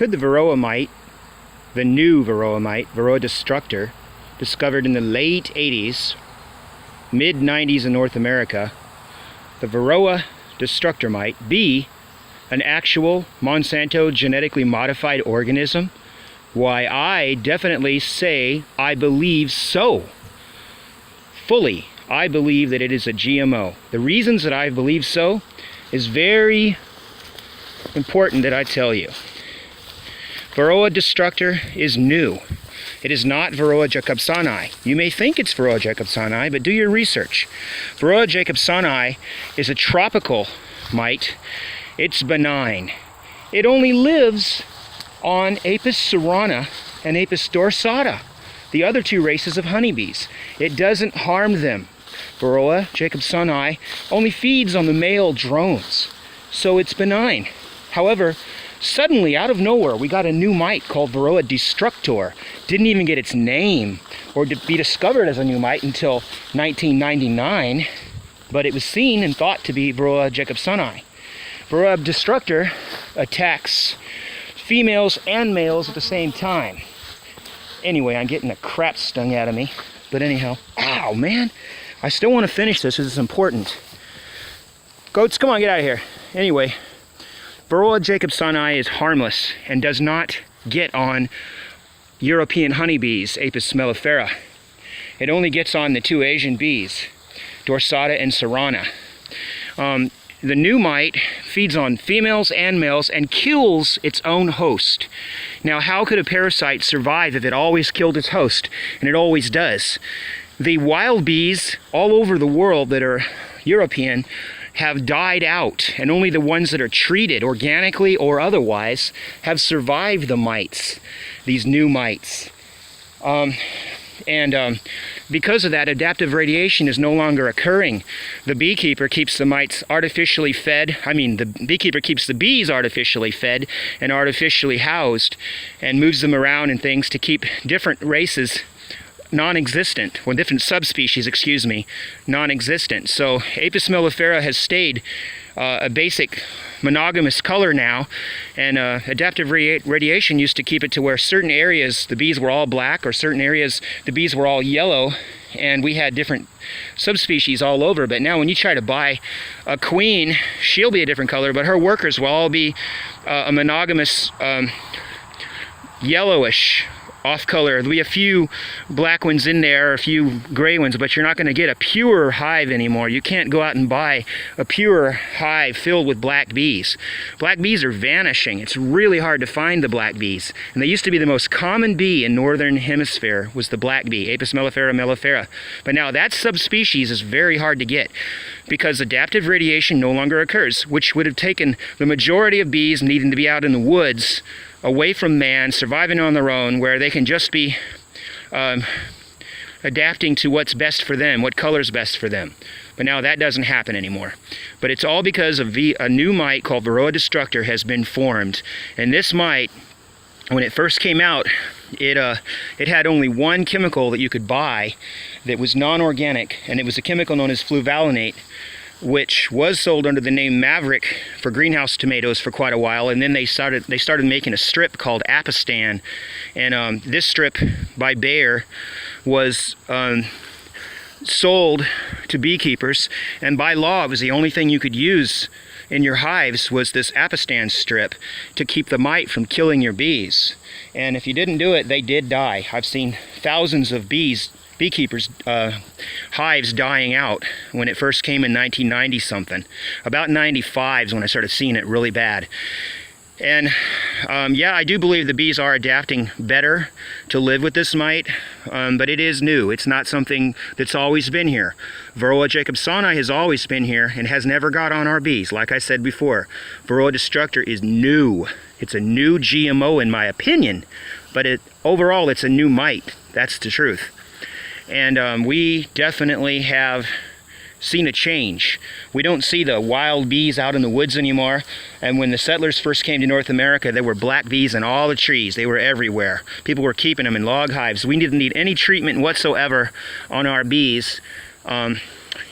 Could the Varroa mite, the new Varroa mite, Varroa destructor, discovered in the late 80s, mid 90s in North America, the Varroa destructor mite be an actual Monsanto genetically modified organism? Why, I definitely say I believe so. Fully, I believe that it is a GMO. The reasons that I believe so is very important that I tell you. Varroa destructor is new. It is not Varroa jacobsoni. You may think it's Varroa jacobsoni, but do your research. Varroa jacobsoni is a tropical mite. It's benign. It only lives on Apis cerana and Apis dorsata, the other two races of honeybees. It doesn't harm them. Varroa jacobsoni only feeds on the male drones, so it's benign. However, suddenly, out of nowhere, we got a new mite called Varroa destructor. Didn't even get its name or be discovered as a new mite until 1999, but it was seen and thought to be Varroa jacobsoni. Varroa destructor attacks females and males at the same time. Anyway, I'm getting the crap stung out of me. But anyhow, ow, man. I still want to finish this because it's important. Goats, come on, get out of here. Anyway, Varroa jacobsoni is harmless and does not get on European honeybees, Apis mellifera. It only gets on the two Asian bees, dorsata and cerana. The new mite feeds on females and males and kills its own host. Now, how could a parasite survive if it always killed its host? And it always does. The wild bees all over the world that are European have died out, and only the ones that are treated organically or otherwise have survived the mites, these new mites. Because of that, adaptive radiation is no longer occurring. The beekeeper keeps the mites artificially fed. The beekeeper keeps the bees artificially fed and artificially housed and moves them around and things to keep different races non-existent, or different subspecies, non-existent. So Apis mellifera has stayed a basic monogamous color now, and adaptive radiation used to keep it to where certain areas the bees were all black, or certain areas the bees were all yellow, and we had different subspecies all over. But now when you try to buy a queen, she'll be a different color, but her workers will all be a monogamous yellowish off color. There'll be a few black ones in there, a few gray ones, but you're not going to get a pure hive anymore. You can't go out and buy a pure hive filled with black bees. Black bees are vanishing. It's really hard to find the black bees. And they used to be the most common bee in northern hemisphere was the black bee, Apis mellifera. But now that subspecies is very hard to get because adaptive radiation no longer occurs, which would have taken the majority of bees needing to be out in the woods away from man, surviving on their own, where they can just be adapting to what's best for them, what color's best for them. But now that doesn't happen anymore. But it's all because of a new mite called Varroa destructor has been formed. And this mite, when it first came out, it had only one chemical that you could buy that was non-organic, and it was a chemical known as fluvalinate, which was sold under the name Maverick for greenhouse tomatoes for quite a while, and then they started making a strip called Apistan, and this strip by Bayer was sold to beekeepers, and by law it was the only thing you could use in your hives was this Apistan strip to keep the mite from killing your bees. And if you didn't do it, they did die. I've seen thousands of beekeepers' hives dying out when it first came in 1990 something. About 95 is when I started seeing it really bad. And yeah, I do believe the bees are adapting better to live with this mite, but it is new. It's not something that's always been here. Varroa jacobsoni has always been here and has never got on our bees. Like I said before, Varroa destructor is new. It's a new GMO in my opinion, but overall it's a new mite. That's the truth. And we definitely have seen a change. We don't see the wild bees out in the woods anymore. And when the settlers first came to North America, there were black bees in all the trees. They were everywhere. People were keeping them in log hives. We didn't need any treatment whatsoever on our bees. And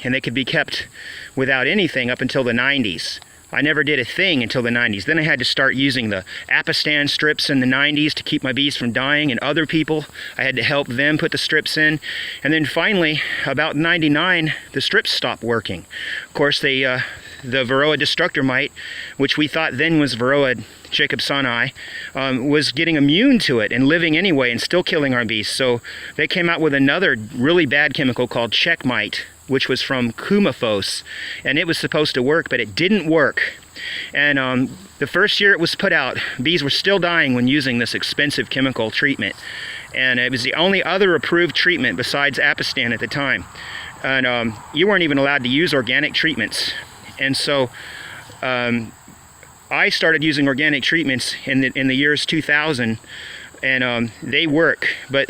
they could be kept without anything up until the 90s. I never did a thing until the 90s. Then I had to start using the Apistan strips in the 90s to keep my bees from dying, and other people, I had to help them put the strips in. And then finally, about 99, the strips stopped working. Of course, the Varroa destructor mite, which we thought then was Varroa jacobsoni, was getting immune to it and living anyway and still killing our bees. So they came out with another really bad chemical called checkmite, which was from Kumaphos, and it was supposed to work, but it didn't work. And the first year it was put out, bees were still dying when using this expensive chemical treatment. And it was the only other approved treatment besides Apistan at the time. And you weren't even allowed to use organic treatments. And so I started using organic treatments in the years 2000, and they work. But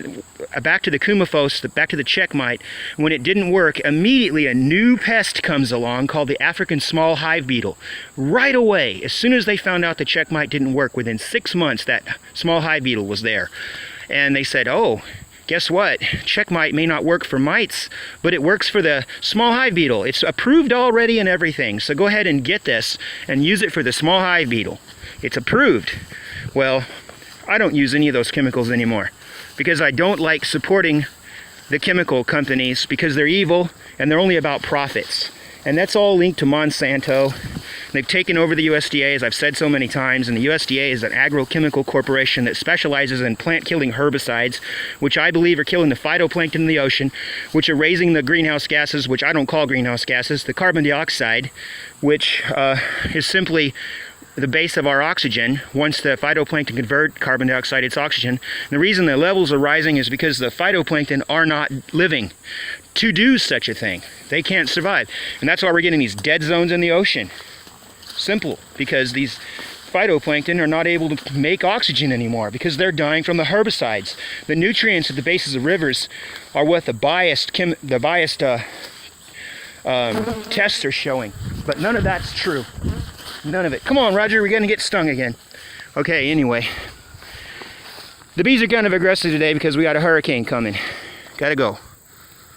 back to the Kumaphos, back to the checkmite, when it didn't work, immediately a new pest comes along called the African small hive beetle. Right away, as soon as they found out the checkmite didn't work, within 6 months that small hive beetle was there. And they said, oh, guess what? Checkmite may not work for mites, but it works for the small hive beetle. It's approved already and everything, so go ahead and get this and use it for the small hive beetle. It's approved. Well, I don't use any of those chemicals anymore because I don't like supporting the chemical companies because they're evil and they're only about profits. And that's all linked to Monsanto. They've taken over the USDA, as I've said so many times, and the USDA is an agrochemical corporation that specializes in plant-killing herbicides, which I believe are killing the phytoplankton in the ocean, which are raising the greenhouse gases, which I don't call greenhouse gases, the carbon dioxide, which is simply the base of our oxygen. Once the phytoplankton convert carbon dioxide, it's oxygen. And the reason the levels are rising is because the phytoplankton are not living to do such a thing. They can't survive. And that's why we're getting these dead zones in the ocean. Simple, because these phytoplankton are not able to make oxygen anymore because they're dying from the herbicides. The nutrients at the bases of rivers are what the biased tests are showing. But none of that's true. None of it. Come on, Roger, we're going to get stung again. Okay, anyway. The bees are kind of aggressive today because we got a hurricane coming. Gotta go.